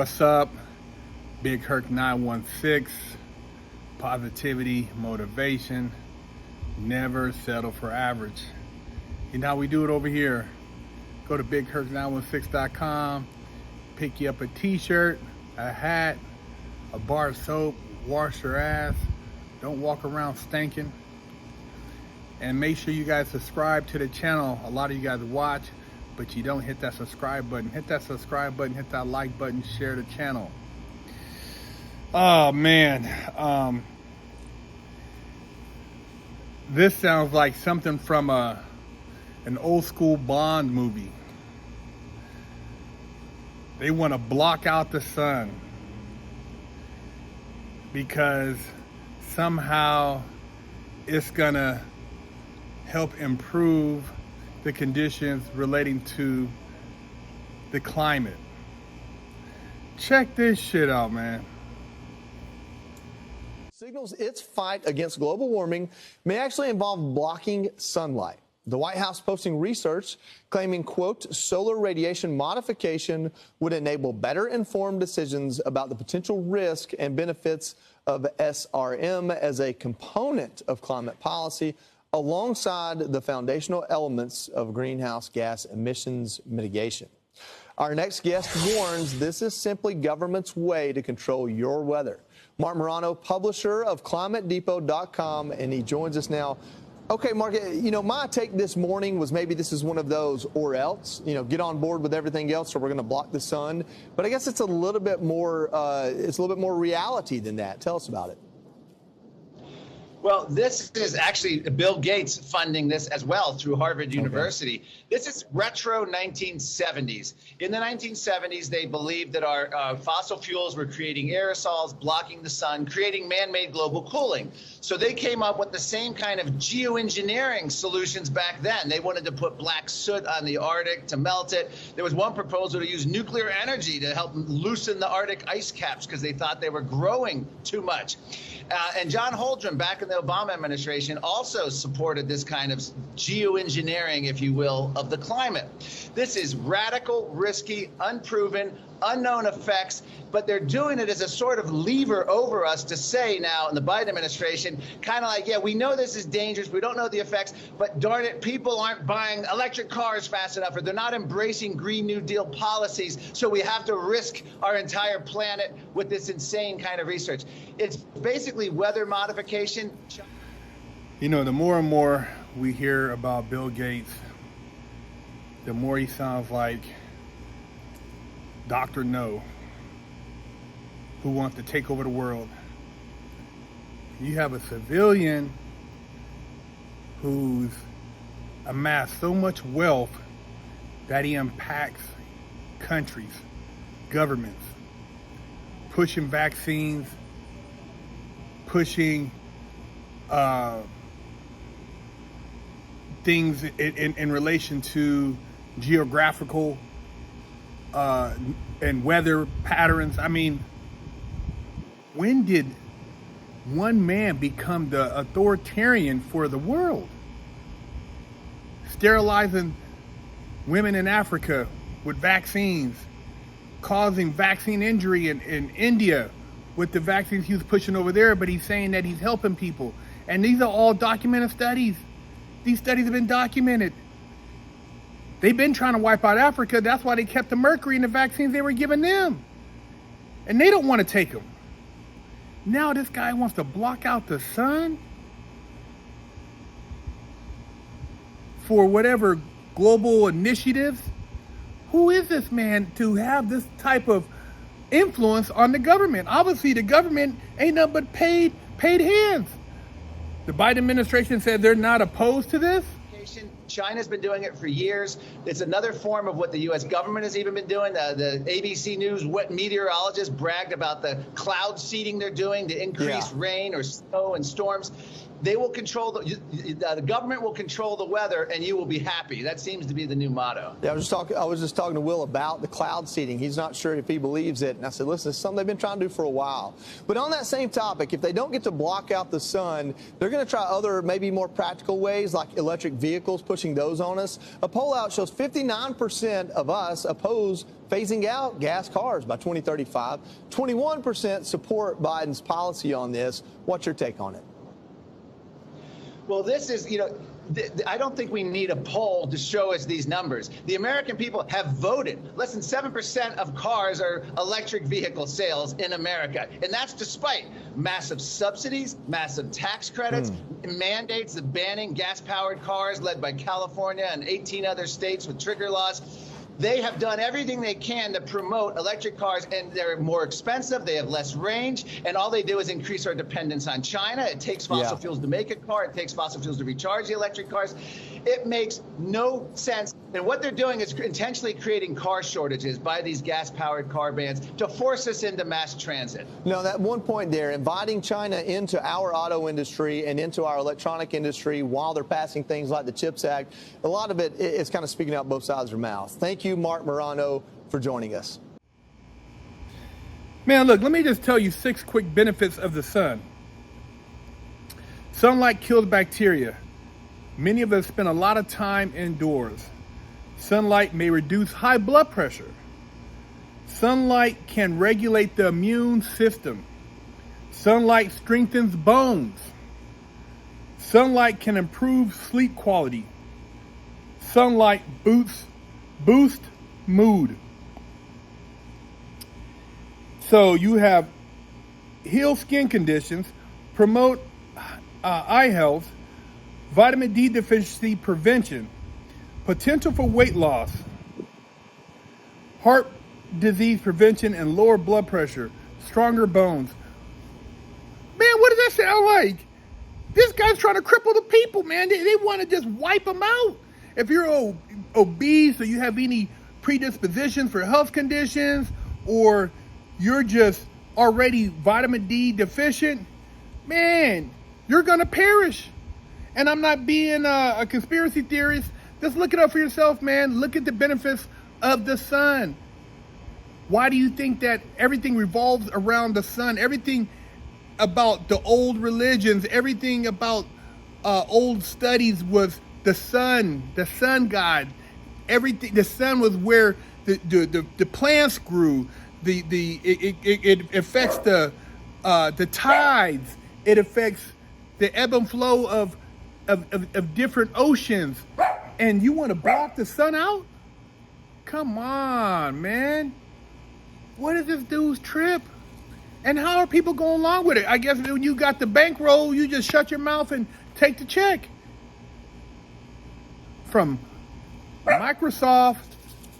What's up? Big Herc 916. Positivity, motivation. Never settle for average. You know how we do it over here. Go to bigherc916.com. Pick you up a t-shirt, a hat, a bar of soap. Wash your ass. Don't walk around stinking. And make sure you guys subscribe to the channel. A lot of you guys watch, but you don't hit that subscribe button. Hit that subscribe button, hit that like button, share the channel. Oh man, this sounds like something from an old school Bond movie. They want to block out the sun because somehow it's gonna help improve the conditions relating to the climate. Check this shit out, man. Signals its fight against global warming may actually involve blocking sunlight. The White House posting research claiming, quote, solar radiation modification would enable better informed decisions about the potential risk and benefits of SRM as a component of climate policy, alongside the foundational elements of greenhouse gas emissions mitigation. Our next guest warns this is simply government's way to control your weather. Mark Morano, publisher of ClimateDepot.com, and he joins us now. Okay, Mark, you know, my take this morning was maybe this is one of those or else, you know, get on board with everything else or we're going to block the sun. But I guess it's a little bit more, reality than that. Tell us about it. Well, this is actually Bill Gates funding this as well through Harvard University. This is retro 1970s. In the 1970s, they believed that our fossil fuels were creating aerosols, blocking the sun, creating man-made global cooling. So they came up with the same kind of geoengineering solutions back then. They wanted to put black soot on the Arctic to melt it. There was one proposal to use nuclear energy to help loosen the Arctic ice caps because they thought they were growing too much. And John Holdren, back in the Obama administration, also supported this kind of geoengineering, if you will, of the climate. This is radical, risky, unproven, unknown effects, but they're doing it as a sort of lever over us to say now in the Biden administration, kind of like, yeah, we know this is dangerous, we don't know the effects, but darn it, people aren't buying electric cars fast enough, or they're not embracing Green New Deal policies, so we have to risk our entire planet with this insane kind of research. It's basically weather modification. You know, the more and more we hear about Bill Gates, the more he sounds like Dr. No, who wants to take over the world. You have a civilian who's amassed so much wealth that he impacts countries, governments, pushing vaccines, pushing things in relation to geographical and weather patterns. I mean, when did one man become the authoritarian for the world? Sterilizing women in Africa with vaccines, causing vaccine injury in India with the vaccines he was pushing over there, but he's saying that he's helping people. And these are all documented studies. These studies have been documented. They've been trying to wipe out Africa. That's why they kept the mercury in the vaccines they were giving them. And they don't want to take them. Now this guy wants to block out the sun for whatever global initiatives. Who is this man to have this type of influence on the government? Obviously, the government ain't nothing but paid hands. The Biden administration said they're not opposed to this. China's been doing it for years. It's another form of what the U.S. government has even been doing. The ABC News meteorologists bragged about the cloud seeding they're doing to increase rain or snow and storms. They will control the government will control the weather, and you will be happy. That seems to be the new motto. Yeah, I was just talking to Will about the cloud seeding. He's not sure if he believes it, and I said, listen, it's something they've been trying to do for a while. But on that same topic, if they don't get to block out the sun, they're going to try other, maybe more practical ways, like electric vehicles pushing pushing those on us. A poll out shows 59% of us oppose phasing out gas cars by 2035. 21% support Biden's policy on this. What's your take on it? Well, this is, I don't think we need a poll to show us these numbers. The American people have voted. Less than 7% of cars are electric vehicle sales in America. And that's despite massive subsidies, massive tax credits, mandates of banning gas-powered cars led by California and 18 other states with trigger laws. They have done everything they can to promote electric cars, and they're more expensive, they have less range, and all they do is increase our dependence on China. It takes fossil fuels to make a car, it takes fossil fuels to recharge the electric cars. It makes no sense. And what they're doing is intentionally creating car shortages by these gas-powered car bans to force us into mass transit. No, that one point there, inviting China into our auto industry and into our electronic industry while they're passing things like the CHIPS Act, a lot of it is kind of speaking out both sides of their mouth. Thank you, Mark Morano, for joining us. Man, look, let me just tell you 6 quick benefits of the sun. Sunlight kills bacteria. Many of us spend a lot of time indoors. Sunlight may reduce high blood pressure. Sunlight can regulate the immune system. Sunlight strengthens bones. Sunlight can improve sleep quality. Sunlight boosts mood. So you have heal skin conditions, promote eye health, vitamin D deficiency prevention, potential for weight loss, heart disease prevention and lower blood pressure, stronger bones. Man, what does that sound like? This guy's trying to cripple the people, man. They want to just wipe them out. If you're obese or you have any predisposition for health conditions, or you're just already vitamin D deficient, man, you're going to perish. And I'm not being a conspiracy theorist. Just look it up for yourself, man. Look at the benefits of the sun. Why do you think that everything revolves around the sun? Everything about the old religions, everything about old studies was the sun god. Everything, the sun was where the plants grew. It affects the tides. It affects the ebb and flow of different oceans. And you want to block the sun out? Come on, man. What is this dude's trip? And how are people going along with it? I guess when you got the bankroll, you just shut your mouth and take the check. From Microsoft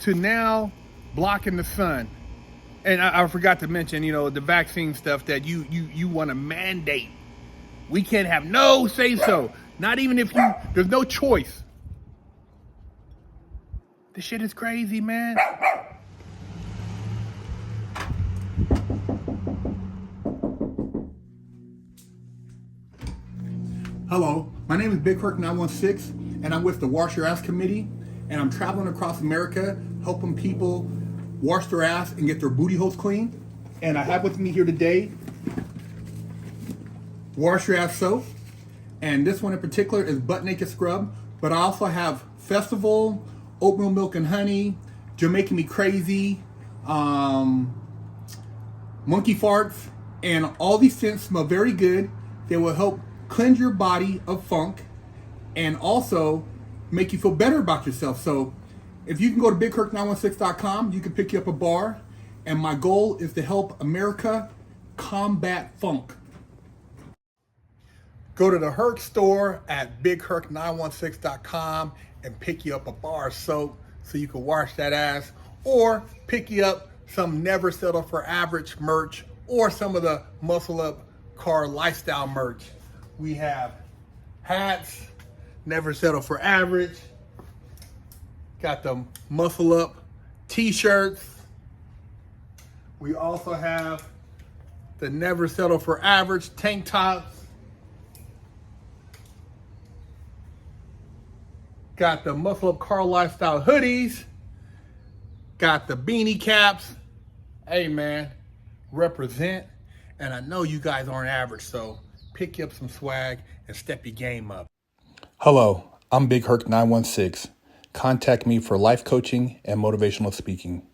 to now blocking the sun. And I forgot to mention, the vaccine stuff that you want to mandate. We can't have no say so. Not even if there's no choice. This shit is crazy, man. Hello, my name is Big Herc 916, and I'm with the Wash Your Ass Committee, and I'm traveling across America helping people wash their ass and get their booty holes clean. And I have with me here today Wash Your Ass soap, and this one in particular is Butt Naked Scrub, but I also have Festival, Oatmeal Milk and Honey, Jamaican Me Crazy, Monkey Farts, and all these scents smell very good. They will help cleanse your body of funk and also make you feel better about yourself. So if you can go to BigHerc916.com, you can pick you up a bar, and my goal is to help America combat funk. Go to the Herc store at BigHerc916.com and pick you up a bar of soap so you can wash that ass, or pick you up some Never Settle for Average merch or some of the Muscleup Car Lifestyle merch. We have hats, Never Settle for Average, got the Muscleup t-shirts. We also have the Never Settle for Average tank tops. Got the Muscleup Car Lifestyle hoodies. Got the beanie caps. Hey man, represent. And I know you guys aren't average, so pick you up some swag and step your game up. Hello, I'm Big Herc 916. Contact me for life coaching and motivational speaking.